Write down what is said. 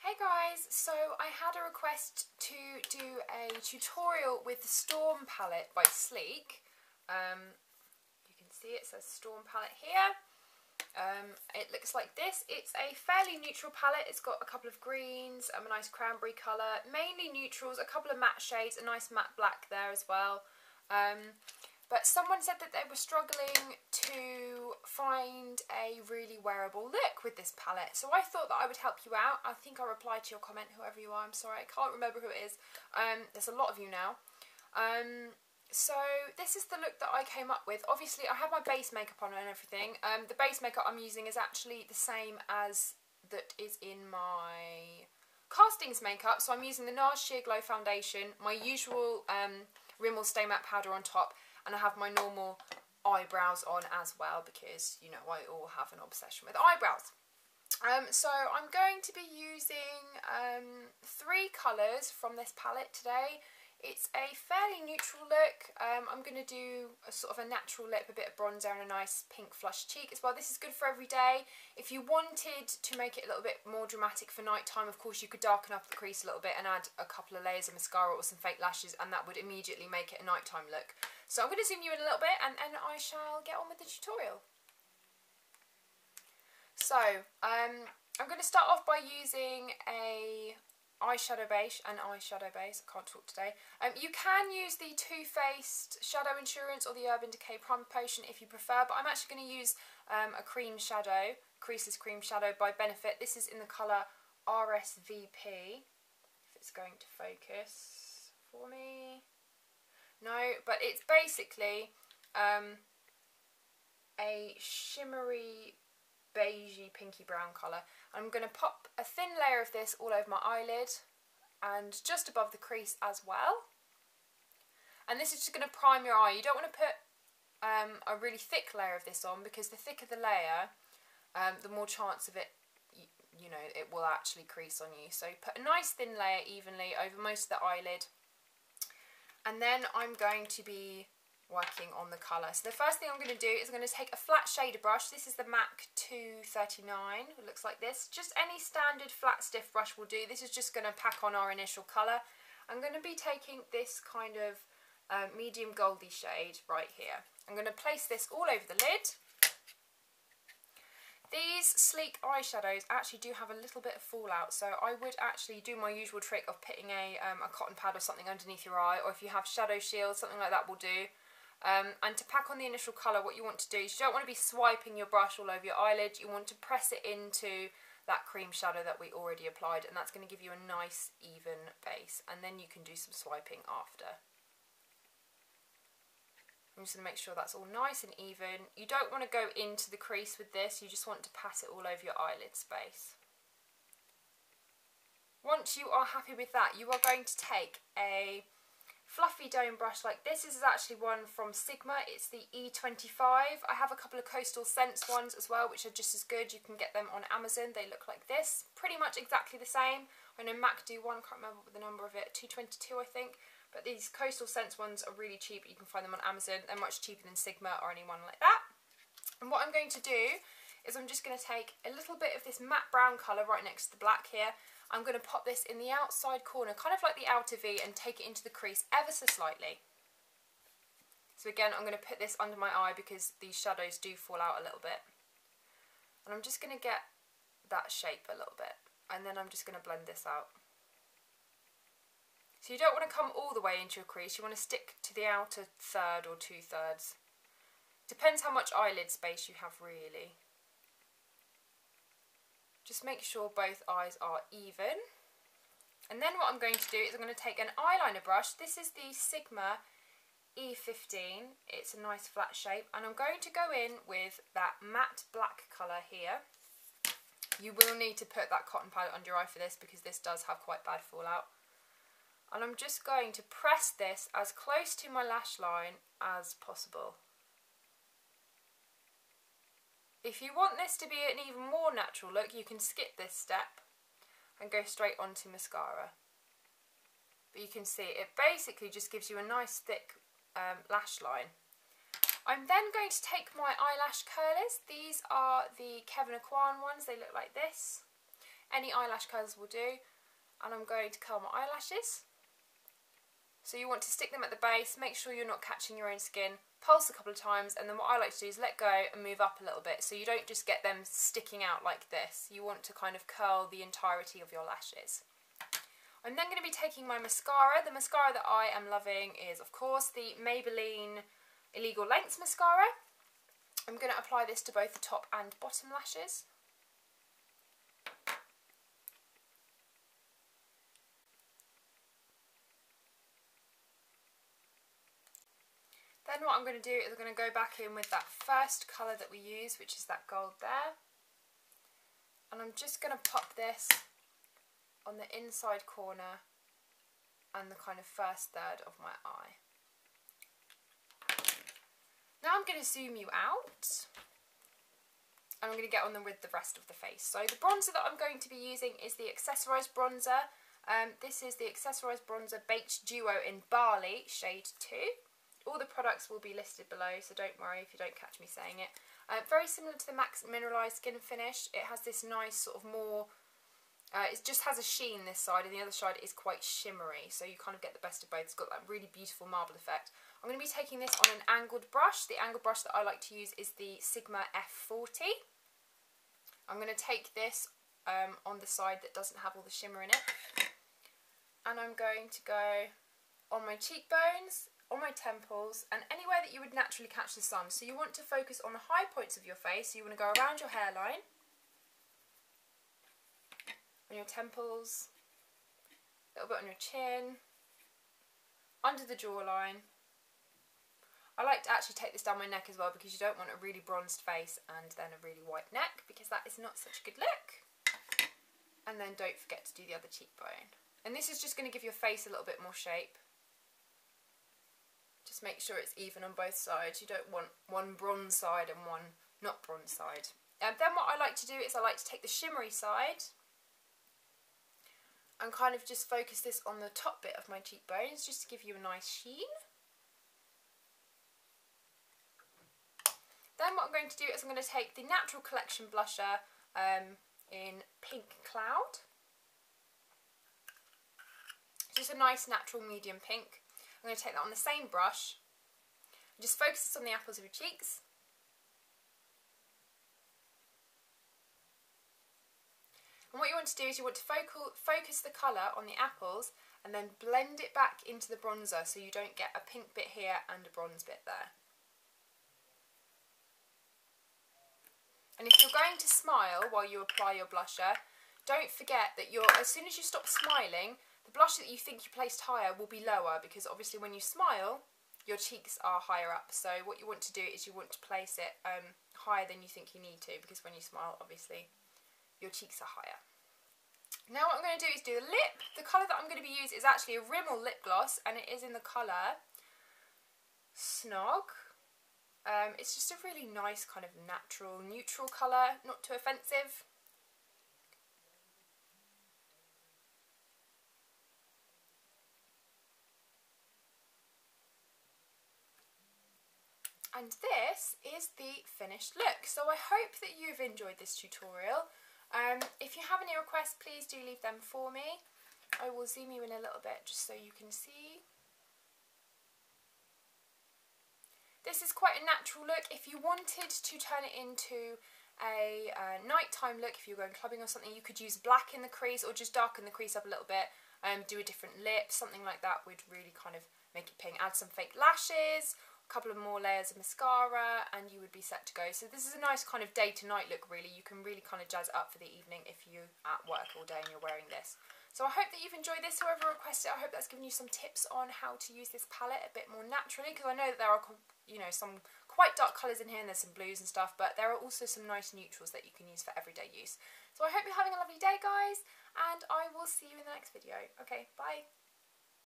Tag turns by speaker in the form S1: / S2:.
S1: Hey guys, so I had a request to do a tutorial with the Storm palette by Sleek. You can see it says Storm palette here. It looks like this. It's a fairly neutral palette. It's got a couple of greens, a nice cranberry colour, mainly neutrals, a couple of matte shades, a nice matte black there as well. But someone said that they were struggling to find a really wearable look with this palette. So I thought that I would help you out. I think I replied to your comment, whoever you are. I'm sorry, I can't remember who it is. There's a lot of you now. So this is the look that I came up with. Obviously, I have my base makeup on and everything. The base makeup I'm using is actually the same as that is in my castings makeup. So I'm using the Nars Sheer Glow Foundation, my usual Rimmel Stay Matte Powder on top, and I have my normal eyebrows on as well because, you know, I all have an obsession with eyebrows. So I'm going to be using 3 colours from this palette today. It's a fairly neutral look. I'm going to do a sort of a natural lip, a bit of bronzer and a nice pink flush cheek as well. This is good for every day. If you wanted to make it a little bit more dramatic for night time, of course you could darken up the crease a little bit and add a couple of layers of mascara or some fake lashes, and that would immediately make it a nighttime look. So I'm going to zoom you in a little bit and I shall get on with the tutorial. So I'm going to start off by using a eyeshadow base, I can't talk today. You can use the Too Faced Shadow Insurance or the Urban Decay Primer Potion if you prefer, but I'm actually going to use a cream shadow, Creaseless Cream Shadow by Benefit. This is in the colour R.S.V.P. If it's going to focus for me. No, but it's basically a shimmery beigey pinky brown colour. I'm going to pop a thin layer of this all over my eyelid and just above the crease as well. And this is just going to prime your eye. You don't want to put a really thick layer of this on, because the thicker the layer, the more chance of it, you know, it will actually crease on you. So put a nice thin layer evenly over most of the eyelid. And then I'm going to be working on the colour. So the first thing I'm going to do is I'm going to take a flat shader brush. This is the MAC 239. It looks like this. Just any standard flat stiff brush will do. This is just going to pack on our initial colour. I'm going to be taking this kind of medium goldy shade right here. I'm going to place this all over the lid. These Sleek eyeshadows actually do have a little bit of fallout, so I would actually do my usual trick of putting a cotton pad or something underneath your eye, or if you have shadow shield, something like that will do. And to pack on the initial colour, what you want to do is you don't want to be swiping your brush all over your eyelid. You want to press it into that cream shadow that we already applied, and that's going to give you a nice even base, and then you can do some swiping after. I'm just going to make sure that's all nice and even. You don't want to go into the crease with this, you just want to pat it all over your eyelid space. Once you are happy with that, you are going to take a fluffy dome brush like this. This is actually one from Sigma. It's the E25. I have a couple of Coastal Scents ones as well, which are just as good. You can get them on Amazon. They look like this. Pretty much exactly the same. I know MAC do one, can't remember the number of it, 222 I think. But these Coastal Scents ones are really cheap. You can find them on Amazon. They're much cheaper than Sigma or anyone like that. And what I'm going to do is I'm just going to take a little bit of this matte brown colour right next to the black here. I'm going to pop this in the outside corner, kind of like the outer V, and take it into the crease ever so slightly. So again, I'm going to put this under my eye because these shadows do fall out a little bit. And I'm just going to get that shape a little bit. And then I'm just going to blend this out. So you don't want to come all the way into your crease, you want to stick to the outer third or 2/3. Depends how much eyelid space you have really. Just make sure both eyes are even. And then what I'm going to do is I'm going to take an eyeliner brush. This is the Sigma E15. It's a nice flat shape. And I'm going to go in with that matte black colour here. You will need to put that cotton pad under your eye for this because this does have quite bad fallout. And I'm just going to press this as close to my lash line as possible. If you want this to be an even more natural look, you can skip this step and go straight onto mascara. But you can see it basically just gives you a nice thick lash line. I'm then going to take my eyelash curlers. These are the Kevin Aquan ones. They look like this. Any eyelash colours will do. And I'm going to curl my eyelashes. So you want to stick them at the base, make sure you're not catching your own skin, pulse a couple of times, and then what I like to do is let go and move up a little bit, so you don't just get them sticking out like this. You want to kind of curl the entirety of your lashes. I'm then going to be taking my mascara. The mascara that I am loving is, of course, the Maybelline Illegal Lengths mascara. I'm going to apply this to both the top and bottom lashes. Then what I'm going to do is I'm going to go back in with that first colour that we use, which is that gold there. And I'm just going to pop this on the inside corner and the kind of first third of my eye. Now I'm going to zoom you out. And I'm going to get on with the rest of the face. So the bronzer that I'm going to be using is the Accessorize bronzer. This is the Accessorize bronzer Baked Duo in Bali, shade 2. All the products will be listed below, so don't worry if you don't catch me saying it. Very similar to the Max Mineralized Skin Finish. It has this nice sort of more, it just has a sheen this side, and the other side is quite shimmery, so you kind of get the best of both. It's got that really beautiful marble effect. I'm going to be taking this on an angled brush. The angled brush that I like to use is the Sigma F40. I'm going to take this on the side that doesn't have all the shimmer in it, and I'm going to go on my cheekbones, on my temples, and anywhere that you would naturally catch the sun. So you want to focus on the high points of your face. So you want to go around your hairline, on your temples, a little bit on your chin, under the jawline. I like to actually take this down my neck as well, because you don't want a really bronzed face and then a really white neck, because that is not such a good look. And then don't forget to do the other cheekbone. And this is just going to give your face a little bit more shape. Just make sure it's even on both sides. You don't want one bronze side and one not bronze side. And then what I like to do is I like to take the shimmery side and kind of just focus this on the top bit of my cheekbones, just to give you a nice sheen. Then what I'm going to do is I'm going to take the Natural Collection blusher in Pink Cloud. Just a nice natural medium pink. I'm going to take that on the same brush and just focus this on the apples of your cheeks. And what you want to do is you want to focus the colour on the apples and then blend it back into the bronzer, so you don't get a pink bit here and a bronze bit there. And if you're going to smile while you apply your blusher, don't forget that as soon as you stop smiling, the blush that you think you placed higher will be lower, because obviously when you smile, your cheeks are higher up. So what you want to do is you want to place it higher than you think you need to, because when you smile, obviously, your cheeks are higher. Now what I'm going to do is do the lip. The colour that I'm going to be using is actually a Rimmel lip gloss, and it is in the colour Snog. It's just a really nice kind of natural, neutral colour, not too offensive. And this is the finished look. So I hope that you've enjoyed this tutorial. If you have any requests, please do leave them for me. I will zoom you in a little bit just so you can see. This is quite a natural look. If you wanted to turn it into a nighttime look, if you're going clubbing or something, you could use black in the crease or just darken the crease up a little bit. Do a different lip, something like that would really kind of make it pink. Add some fake lashes, a couple of more layers of mascara, and you would be set to go. So this is a nice kind of day to night look really. You can really kind of jazz it up for the evening if you're at work all day and you're wearing this. So I hope that you've enjoyed this. Whoever requested it, I hope that's given you some tips on how to use this palette a bit more naturally, because I know that there are, you know, some quite dark colours in here and there's some blues and stuff, but there are also some nice neutrals that you can use for everyday use. So I hope you're having a lovely day, guys, and I will see you in the next video. Okay, bye.